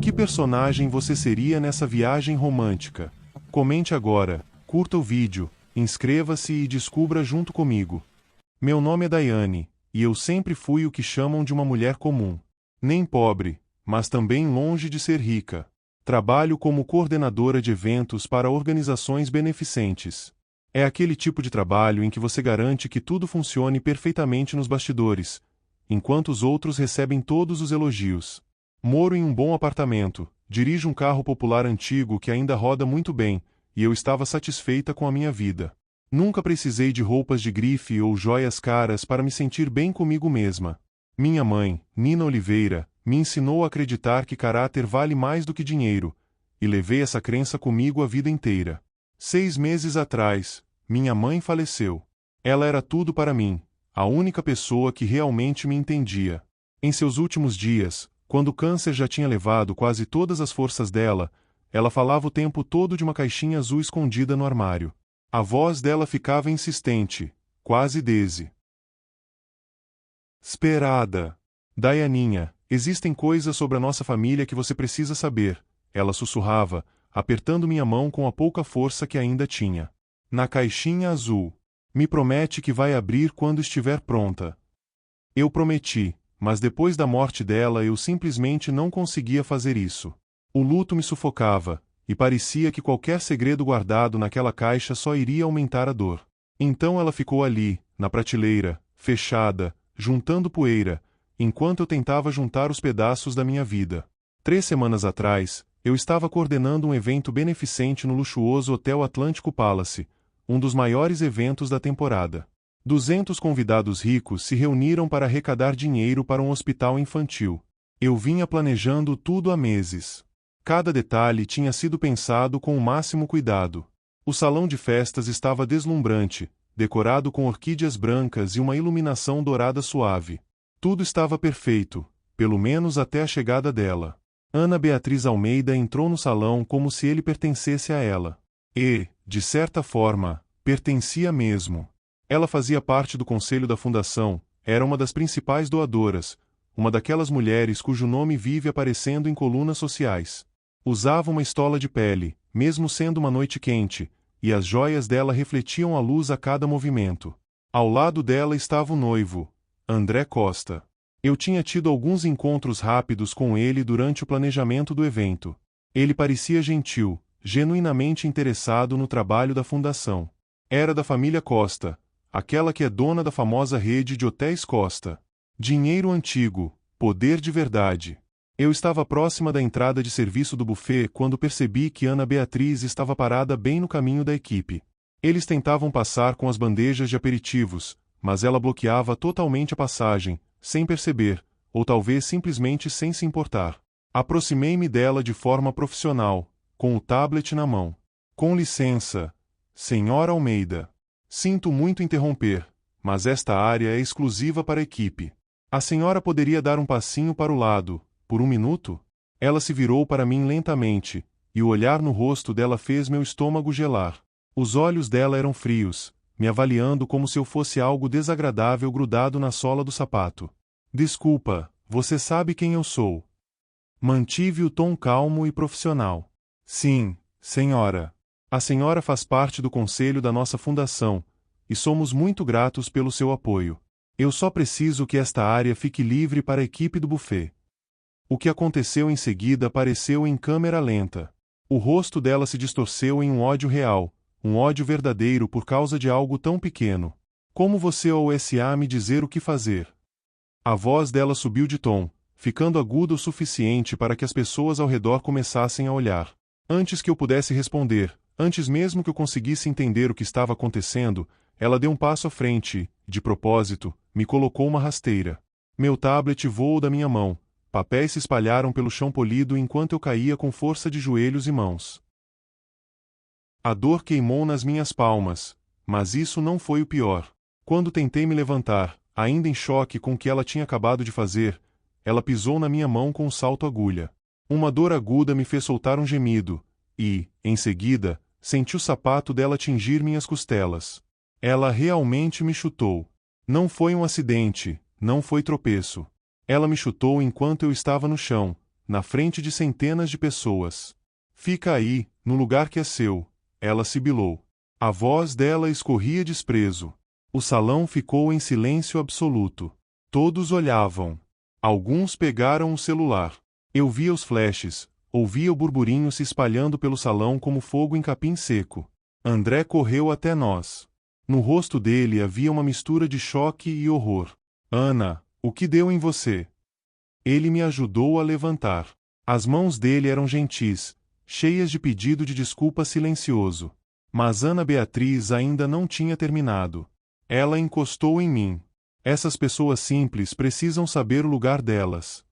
Que personagem você seria nessa viagem romântica? Comente agora, curta o vídeo, inscreva-se e descubra junto comigo. Meu nome é Daiane, e eu sempre fui o que chamam de uma mulher comum. Nem pobre, mas também longe de ser rica. Trabalho como coordenadora de eventos para organizações beneficentes. É aquele tipo de trabalho em que você garante que tudo funcione perfeitamente nos bastidores, enquanto os outros recebem todos os elogios. Moro em um bom apartamento, dirijo um carro popular antigo que ainda roda muito bem, e eu estava satisfeita com a minha vida. Nunca precisei de roupas de grife ou joias caras para me sentir bem comigo mesma. Minha mãe, Nina Oliveira, me ensinou a acreditar que caráter vale mais do que dinheiro, e levei essa crença comigo a vida inteira. 6 meses atrás, minha mãe faleceu. Ela era tudo para mim, a única pessoa que realmente me entendia. Em seus últimos dias, quando o câncer já tinha levado quase todas as forças dela, ela falava o tempo todo de uma caixinha azul escondida no armário. A voz dela ficava insistente, quase desesperada. Daianinha, existem coisas sobre a nossa família que você precisa saber, ela sussurrava, apertando minha mão com a pouca força que ainda tinha. Na caixinha azul. Me promete que vai abrir quando estiver pronta. Eu prometi, mas depois da morte dela eu simplesmente não conseguia fazer isso. O luto me sufocava, e parecia que qualquer segredo guardado naquela caixa só iria aumentar a dor. Então ela ficou ali, na prateleira, fechada, juntando poeira, enquanto eu tentava juntar os pedaços da minha vida. 3 semanas atrás, eu estava coordenando um evento beneficente no luxuoso Hotel Atlântico Palace, um dos maiores eventos da temporada. 200 convidados ricos se reuniram para arrecadar dinheiro para um hospital infantil. Eu vinha planejando tudo há meses. Cada detalhe tinha sido pensado com o máximo cuidado. O salão de festas estava deslumbrante, decorado com orquídeas brancas e uma iluminação dourada suave. Tudo estava perfeito, pelo menos até a chegada dela. Ana Beatriz Almeida entrou no salão como se ele pertencesse a ela. E, de certa forma, pertencia mesmo. Ela fazia parte do conselho da fundação, era uma das principais doadoras, uma daquelas mulheres cujo nome vive aparecendo em colunas sociais. Usava uma estola de pele, mesmo sendo uma noite quente, e as joias dela refletiam a luz a cada movimento. Ao lado dela estava o noivo, André Costa. Eu tinha tido alguns encontros rápidos com ele durante o planejamento do evento. Ele parecia gentil, genuinamente interessado no trabalho da fundação. Era da família Costa, aquela que é dona da famosa rede de hotéis Costa. Dinheiro antigo, poder de verdade. Eu estava próxima da entrada de serviço do buffet quando percebi que Ana Beatriz estava parada bem no caminho da equipe. Eles tentavam passar com as bandejas de aperitivos, mas ela bloqueava totalmente a passagem, sem perceber, ou talvez simplesmente sem se importar. Aproximei-me dela de forma profissional, com o tablet na mão. Com licença, senhora Almeida. Sinto muito interromper, mas esta área é exclusiva para a equipe. A senhora poderia dar um passinho para o lado, por 1 minuto? Ela se virou para mim lentamente, e o olhar no rosto dela fez meu estômago gelar. Os olhos dela eram frios, me avaliando como se eu fosse algo desagradável grudado na sola do sapato. Desculpa, você sabe quem eu sou. Mantive o tom calmo e profissional. Sim, senhora. A senhora faz parte do conselho da nossa fundação, e somos muito gratos pelo seu apoio. Eu só preciso que esta área fique livre para a equipe do buffet. O que aconteceu em seguida apareceu em câmera lenta. O rosto dela se distorceu em um ódio real, um ódio verdadeiro por causa de algo tão pequeno. Como você ousa me dizer o que fazer? A voz dela subiu de tom, ficando aguda o suficiente para que as pessoas ao redor começassem a olhar. Antes que eu pudesse responder, antes mesmo que eu conseguisse entender o que estava acontecendo, ela deu um passo à frente e, de propósito, me colocou uma rasteira. Meu tablet voou da minha mão, papéis se espalharam pelo chão polido enquanto eu caía com força de joelhos e mãos. A dor queimou nas minhas palmas, mas isso não foi o pior. Quando tentei me levantar, ainda em choque com o que ela tinha acabado de fazer, ela pisou na minha mão com um salto-agulha. Uma dor aguda me fez soltar um gemido, e, em seguida, senti o sapato dela atingir minhas costelas. Ela realmente me chutou. Não foi um acidente, não foi tropeço. Ela me chutou enquanto eu estava no chão, na frente de centenas de pessoas. Fica aí, no lugar que é seu, ela sibilou. A voz dela escorria desprezo. O salão ficou em silêncio absoluto. Todos olhavam. Alguns pegaram o celular. Eu via os flashes, ouvia o burburinho se espalhando pelo salão como fogo em capim seco. André correu até nós. No rosto dele havia uma mistura de choque e horror. Ana, o que deu em você? Ele me ajudou a levantar. As mãos dele eram gentis, cheias de pedido de desculpa silencioso. Mas Ana Beatriz ainda não tinha terminado. Ela encostou em mim. Essas pessoas simples precisam saber o lugar delas.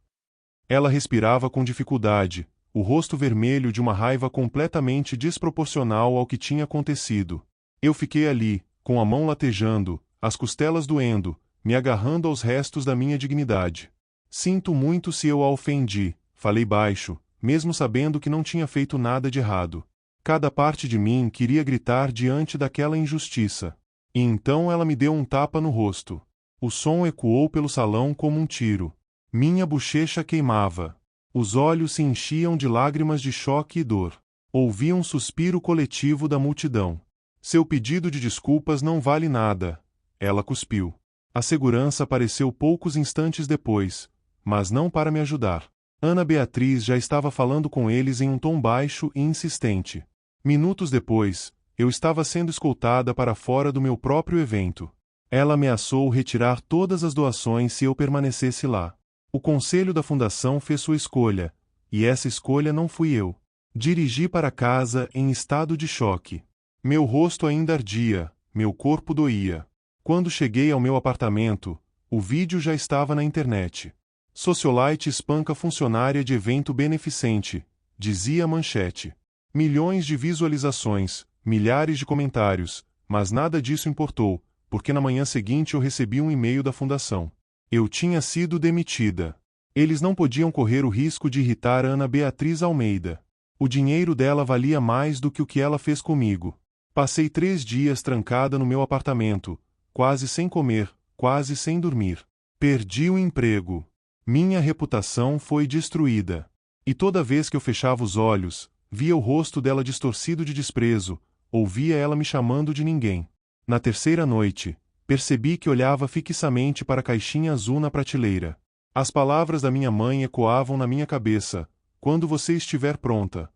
Ela respirava com dificuldade, o rosto vermelho de uma raiva completamente desproporcional ao que tinha acontecido. Eu fiquei ali, com a mão latejando, as costelas doendo, me agarrando aos restos da minha dignidade. Sinto muito se eu a ofendi, falei baixo, mesmo sabendo que não tinha feito nada de errado. Cada parte de mim queria gritar diante daquela injustiça. E então ela me deu um tapa no rosto. O som ecoou pelo salão como um tiro. Minha bochecha queimava. Os olhos se enchiam de lágrimas de choque e dor. Ouvi um suspiro coletivo da multidão. Seu pedido de desculpas não vale nada. Ela cuspiu. A segurança apareceu poucos instantes depois, mas não para me ajudar. Ana Beatriz já estava falando com eles em um tom baixo e insistente. Minutos depois, eu estava sendo escoltada para fora do meu próprio evento. Ela ameaçou retirar todas as doações se eu permanecesse lá. O conselho da fundação fez sua escolha, e essa escolha não fui eu. Dirigi para casa em estado de choque. Meu rosto ainda ardia, meu corpo doía. Quando cheguei ao meu apartamento, o vídeo já estava na internet. Socialite espanca funcionária de evento beneficente, dizia a manchete. Milhões de visualizações, milhares de comentários, mas nada disso importou, porque na manhã seguinte eu recebi um e-mail da fundação. Eu tinha sido demitida. Eles não podiam correr o risco de irritar Ana Beatriz Almeida. O dinheiro dela valia mais do que o que ela fez comigo. Passei 3 dias trancada no meu apartamento, quase sem comer, quase sem dormir. Perdi o emprego. Minha reputação foi destruída. E toda vez que eu fechava os olhos, via o rosto dela distorcido de desprezo, ouvia ela me chamando de ninguém. Na terceira noite, percebi que olhava fixamente para a caixinha azul na prateleira. As palavras da minha mãe ecoavam na minha cabeça: quando você estiver pronta.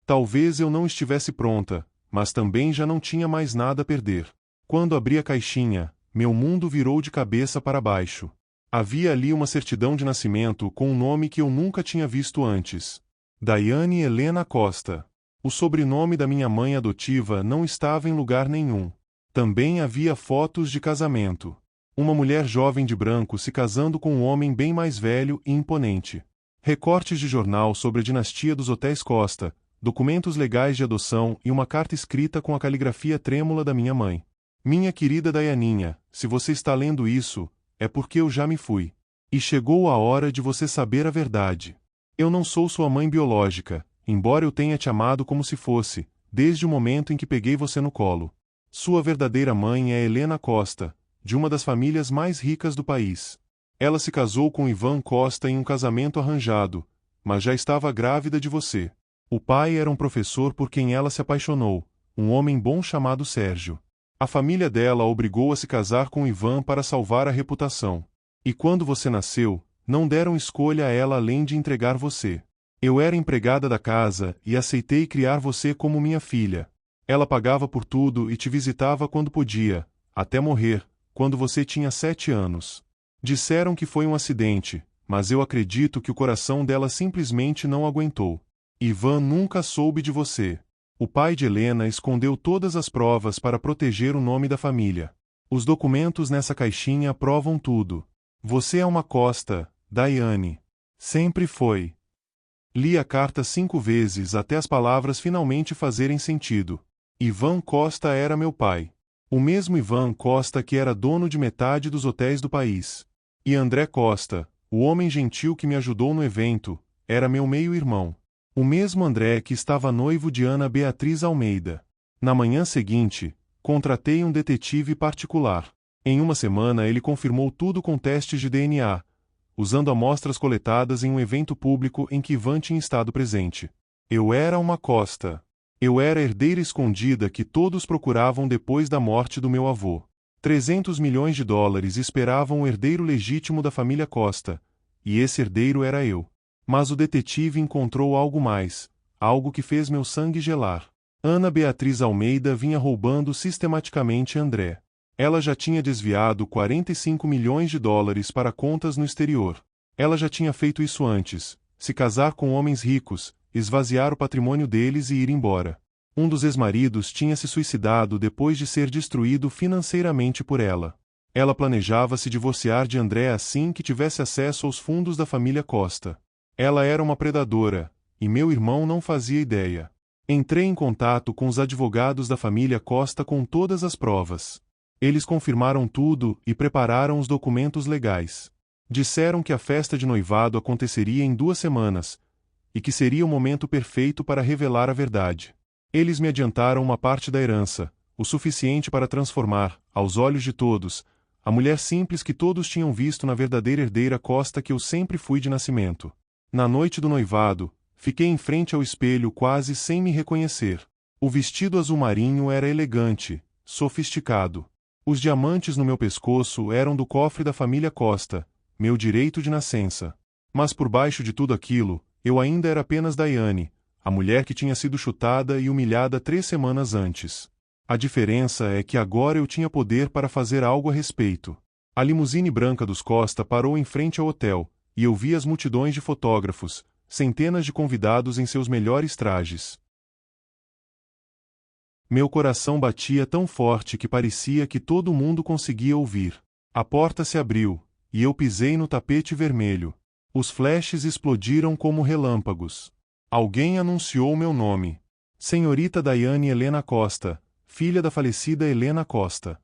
Talvez eu não estivesse pronta, mas também já não tinha mais nada a perder. Quando abri a caixinha, meu mundo virou de cabeça para baixo. Havia ali uma certidão de nascimento com um nome que eu nunca tinha visto antes. Daiane Helena Costa. O sobrenome da minha mãe adotiva não estava em lugar nenhum. Também havia fotos de casamento. Uma mulher jovem de branco se casando com um homem bem mais velho e imponente. Recortes de jornal sobre a dinastia dos Hotéis Costa, documentos legais de adoção e uma carta escrita com a caligrafia trêmula da minha mãe. Minha querida Daianinha, se você está lendo isso, é porque eu já me fui. E chegou a hora de você saber a verdade. Eu não sou sua mãe biológica, embora eu tenha te amado como se fosse, desde o momento em que peguei você no colo. Sua verdadeira mãe é Helena Costa, de uma das famílias mais ricas do país. Ela se casou com Ivan Costa em um casamento arranjado, mas já estava grávida de você. O pai era um professor por quem ela se apaixonou, um homem bom chamado Sérgio. A família dela a obrigou a se casar com Ivan para salvar a reputação. E quando você nasceu, não deram escolha a ela além de entregar você. Eu era empregada da casa e aceitei criar você como minha filha. Ela pagava por tudo e te visitava quando podia, até morrer, quando você tinha 7 anos. Disseram que foi um acidente, mas eu acredito que o coração dela simplesmente não aguentou. Ivan nunca soube de você. O pai de Helena escondeu todas as provas para proteger o nome da família. Os documentos nessa caixinha provam tudo. Você é uma Costa, Daiane. Sempre foi. Li a carta 5 vezes até as palavras finalmente fazerem sentido. Ivan Costa era meu pai. O mesmo Ivan Costa que era dono de metade dos hotéis do país. E André Costa, o homem gentil que me ajudou no evento, era meu meio-irmão. O mesmo André que estava noivo de Ana Beatriz Almeida. Na manhã seguinte, contratei um detetive particular. Em uma semana ele confirmou tudo com testes de DNA. usando amostras coletadas em um evento público em que Ivan tinha estado presente. Eu era uma Costa. Eu era a herdeira escondida que todos procuravam depois da morte do meu avô. 300 milhões de dólares esperavam o herdeiro legítimo da família Costa, e esse herdeiro era eu. Mas o detetive encontrou algo mais, algo que fez meu sangue gelar. Ana Beatriz Almeida vinha roubando sistematicamente André. Ela já tinha desviado 45 milhões de dólares para contas no exterior. Ela já tinha feito isso antes, se casar com homens ricos, esvaziar o patrimônio deles e ir embora. Um dos ex-maridos tinha se suicidado depois de ser destruído financeiramente por ela. Ela planejava se divorciar de André assim que tivesse acesso aos fundos da família Costa. Ela era uma predadora, e meu irmão não fazia ideia. Entrei em contato com os advogados da família Costa com todas as provas. Eles confirmaram tudo e prepararam os documentos legais. Disseram que a festa de noivado aconteceria em 2 semanas, e que seria o momento perfeito para revelar a verdade. Eles me adiantaram uma parte da herança, o suficiente para transformar, aos olhos de todos, a mulher simples que todos tinham visto na verdadeira herdeira Costa que eu sempre fui de nascimento. Na noite do noivado, fiquei em frente ao espelho quase sem me reconhecer. O vestido azul marinho era elegante, sofisticado. Os diamantes no meu pescoço eram do cofre da família Costa, meu direito de nascença. Mas por baixo de tudo aquilo, eu ainda era apenas Daiane, a mulher que tinha sido chutada e humilhada 3 semanas antes. A diferença é que agora eu tinha poder para fazer algo a respeito. A limusine branca dos Costa parou em frente ao hotel, e eu vi as multidões de fotógrafos, centenas de convidados em seus melhores trajes. Meu coração batia tão forte que parecia que todo mundo conseguia ouvir. A porta se abriu, e eu pisei no tapete vermelho. Os flashes explodiram como relâmpagos. Alguém anunciou meu nome. Senhorita Daiane Helena Costa, filha da falecida Helena Costa.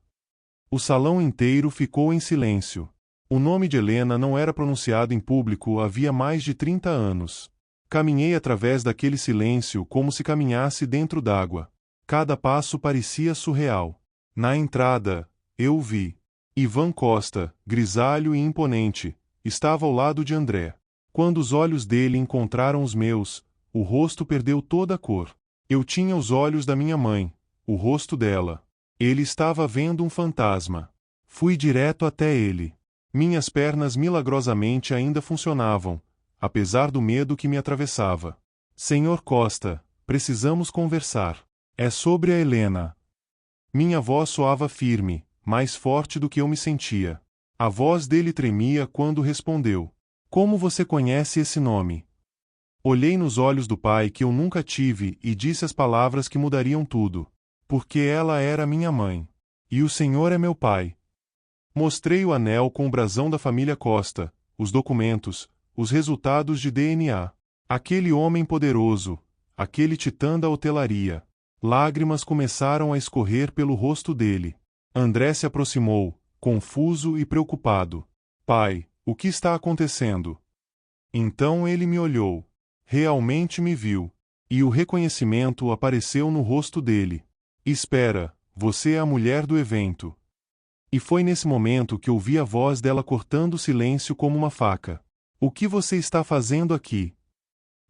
O salão inteiro ficou em silêncio. O nome de Helena não era pronunciado em público havia mais de 30 anos. Caminhei através daquele silêncio como se caminhasse dentro d'água. Cada passo parecia surreal. Na entrada, eu vi. Ivan Costa, grisalho e imponente, estava ao lado de André. Quando os olhos dele encontraram os meus, o rosto perdeu toda a cor. Eu tinha os olhos da minha mãe, o rosto dela. Ele estava vendo um fantasma. Fui direto até ele. Minhas pernas milagrosamente ainda funcionavam, apesar do medo que me atravessava. Senhor Costa, precisamos conversar. É sobre a Helena. Minha voz soava firme, mais forte do que eu me sentia. A voz dele tremia quando respondeu. Como você conhece esse nome? Olhei nos olhos do pai que eu nunca tive e disse as palavras que mudariam tudo. Porque ela era minha mãe. E o senhor é meu pai. Mostrei o anel com o brasão da família Costa, os documentos, os resultados de DNA. Aquele homem poderoso, aquele titã da hotelaria. Lágrimas começaram a escorrer pelo rosto dele. André se aproximou, confuso e preocupado. Pai, o que está acontecendo? Então ele me olhou. Realmente me viu. E o reconhecimento apareceu no rosto dele. Espera, você é a mulher do evento. E foi nesse momento que ouvi a voz dela cortando o silêncio como uma faca. O que você está fazendo aqui?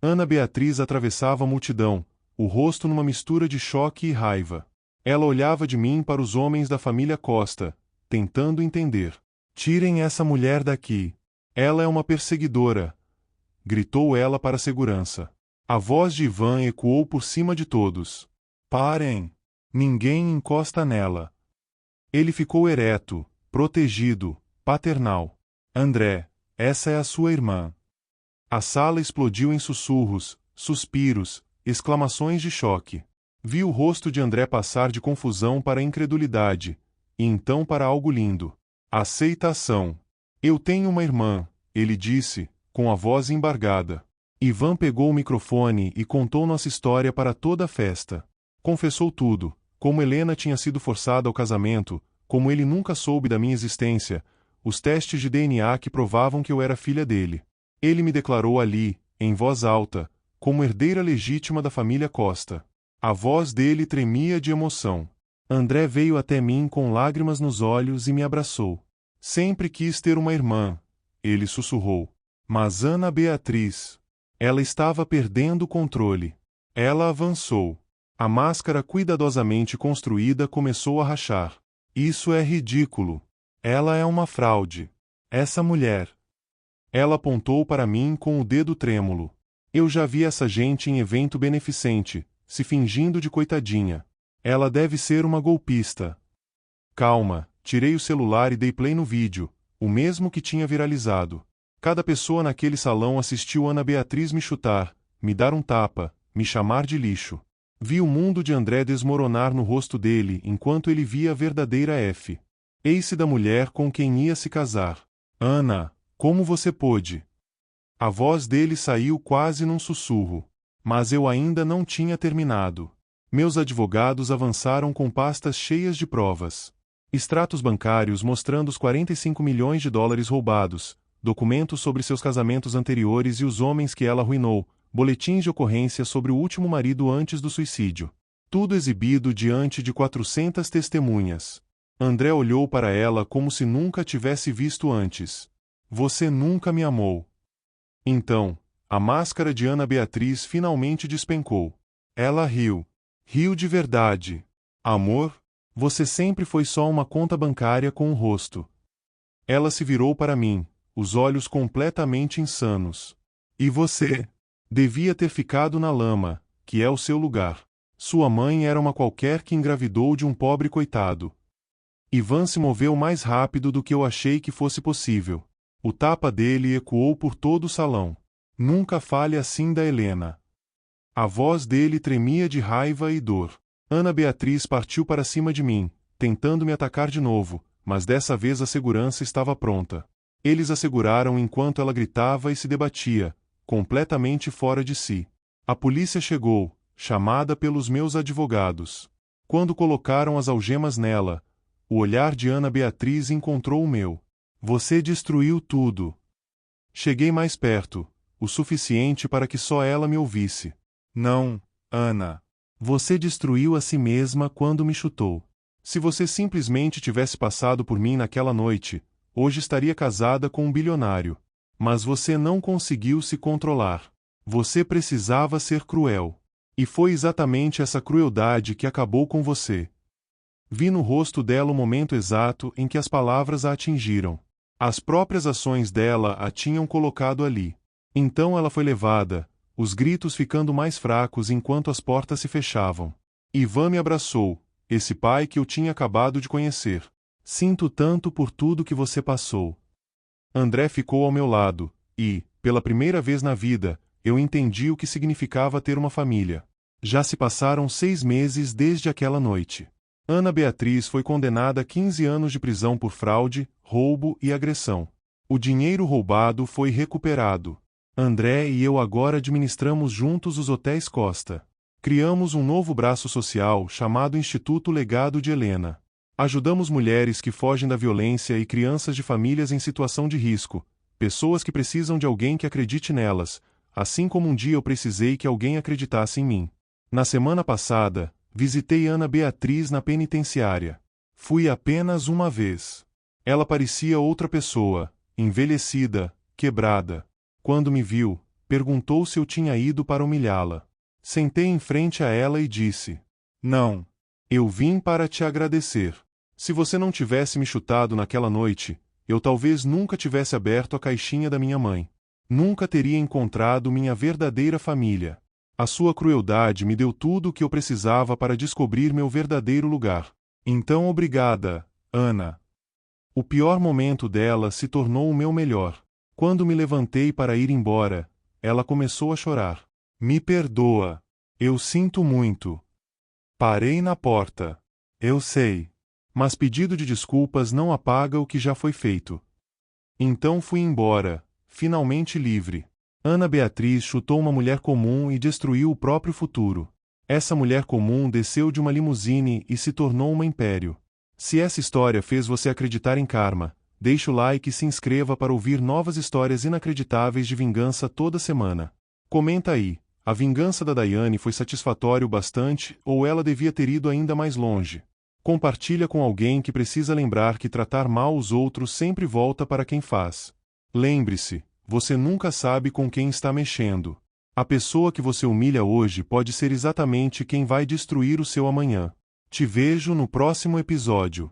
Ana Beatriz atravessava a multidão, o rosto numa mistura de choque e raiva. Ela olhava de mim para os homens da família Costa, tentando entender. Tirem essa mulher daqui. Ela é uma perseguidora. Gritou ela para a segurança. A voz de Ivan ecoou por cima de todos. Parem! Ninguém encosta nela. Ele ficou ereto, protegido, paternal. André, essa é a sua irmã. A sala explodiu em sussurros, suspiros, exclamações de choque. Vi o rosto de André passar de confusão para incredulidade, e então para algo lindo. Aceitação. Eu tenho uma irmã, ele disse, com a voz embargada. Ivan pegou o microfone e contou nossa história para toda a festa. Confessou tudo, como Helena tinha sido forçada ao casamento, como ele nunca soube da minha existência, os testes de DNA que provavam que eu era filha dele. Ele me declarou ali, em voz alta, como herdeira legítima da família Costa. A voz dele tremia de emoção. André veio até mim com lágrimas nos olhos e me abraçou. Sempre quis ter uma irmã, ele sussurrou. Mas Ana Beatriz. Ela estava perdendo o controle. Ela avançou. A máscara cuidadosamente construída começou a rachar. Isso é ridículo. Ela é uma fraude. Essa mulher. Ela apontou para mim com o dedo trêmulo. Eu já vi essa gente em evento beneficente, se fingindo de coitadinha. Ela deve ser uma golpista. Calma, tirei o celular e dei play no vídeo, o mesmo que tinha viralizado. Cada pessoa naquele salão assistiu Ana Beatriz me chutar, me dar um tapa, me chamar de lixo. Vi o mundo de André desmoronar no rosto dele enquanto ele via a verdadeira Ace da mulher com quem ia se casar. Ana, como você pôde? A voz dele saiu quase num sussurro. Mas eu ainda não tinha terminado. Meus advogados avançaram com pastas cheias de provas. Extratos bancários mostrando os 45 milhões de dólares roubados, documentos sobre seus casamentos anteriores e os homens que ela arruinou, boletins de ocorrência sobre o último marido antes do suicídio. Tudo exibido diante de 400 testemunhas. André olhou para ela como se nunca a tivesse visto antes. Você nunca me amou. Então, a máscara de Ana Beatriz finalmente despencou. Ela riu. Riu de verdade. Amor? Você sempre foi só uma conta bancária com um rosto. Ela se virou para mim, os olhos completamente insanos. E você? Devia ter ficado na lama, que é o seu lugar. Sua mãe era uma qualquer que engravidou de um pobre coitado. Ivan se moveu mais rápido do que eu achei que fosse possível. O tapa dele ecoou por todo o salão. Nunca fale assim da Helena. A voz dele tremia de raiva e dor. Ana Beatriz partiu para cima de mim, tentando me atacar de novo, mas dessa vez a segurança estava pronta. Eles a seguraram enquanto ela gritava e se debatia, completamente fora de si. A polícia chegou, chamada pelos meus advogados. Quando colocaram as algemas nela, o olhar de Ana Beatriz encontrou o meu. Você destruiu tudo. Cheguei mais perto, o suficiente para que só ela me ouvisse. Não, Ana. Você destruiu a si mesma quando me chutou. Se você simplesmente tivesse passado por mim naquela noite, hoje estaria casada com um bilionário. Mas você não conseguiu se controlar. Você precisava ser cruel. E foi exatamente essa crueldade que acabou com você. Vi no rosto dela o momento exato em que as palavras a atingiram. As próprias ações dela a tinham colocado ali. Então ela foi levada, os gritos ficando mais fracos enquanto as portas se fechavam. Ivan me abraçou, esse pai que eu tinha acabado de conhecer. Sinto tanto por tudo que você passou. André ficou ao meu lado, e, pela primeira vez na vida, eu entendi o que significava ter uma família. Já se passaram 6 meses desde aquela noite. Ana Beatriz foi condenada a 15 anos de prisão por fraude, roubo e agressão. O dinheiro roubado foi recuperado. André e eu agora administramos juntos os hotéis Costa. Criamos um novo braço social chamado Instituto Legado de Helena. Ajudamos mulheres que fogem da violência e crianças de famílias em situação de risco, pessoas que precisam de alguém que acredite nelas, assim como um dia eu precisei que alguém acreditasse em mim. Na semana passada, visitei Ana Beatriz na penitenciária. Fui apenas uma vez. Ela parecia outra pessoa, envelhecida, quebrada. Quando me viu, perguntou se eu tinha ido para humilhá-la. Sentei em frente a ela e disse: Não. Eu vim para te agradecer. Se você não tivesse me chutado naquela noite, eu talvez nunca tivesse aberto a caixinha da minha mãe. Nunca teria encontrado minha verdadeira família. A sua crueldade me deu tudo o que eu precisava para descobrir meu verdadeiro lugar. Então obrigada, Ana. O pior momento dela se tornou o meu melhor. Quando me levantei para ir embora, ela começou a chorar. Me perdoa. Eu sinto muito. Parei na porta. Eu sei. Mas pedido de desculpas não apaga o que já foi feito. Então fui embora, finalmente livre. Ana Beatriz chutou uma mulher comum e destruiu o próprio futuro. Essa mulher comum desceu de uma limusine e se tornou um império. Se essa história fez você acreditar em karma, deixe o like e se inscreva para ouvir novas histórias inacreditáveis de vingança toda semana. Comenta aí, a vingança da Daiane foi satisfatória o bastante ou ela devia ter ido ainda mais longe? Compartilha com alguém que precisa lembrar que tratar mal os outros sempre volta para quem faz. Lembre-se, você nunca sabe com quem está mexendo. A pessoa que você humilha hoje pode ser exatamente quem vai destruir o seu amanhã. Te vejo no próximo episódio.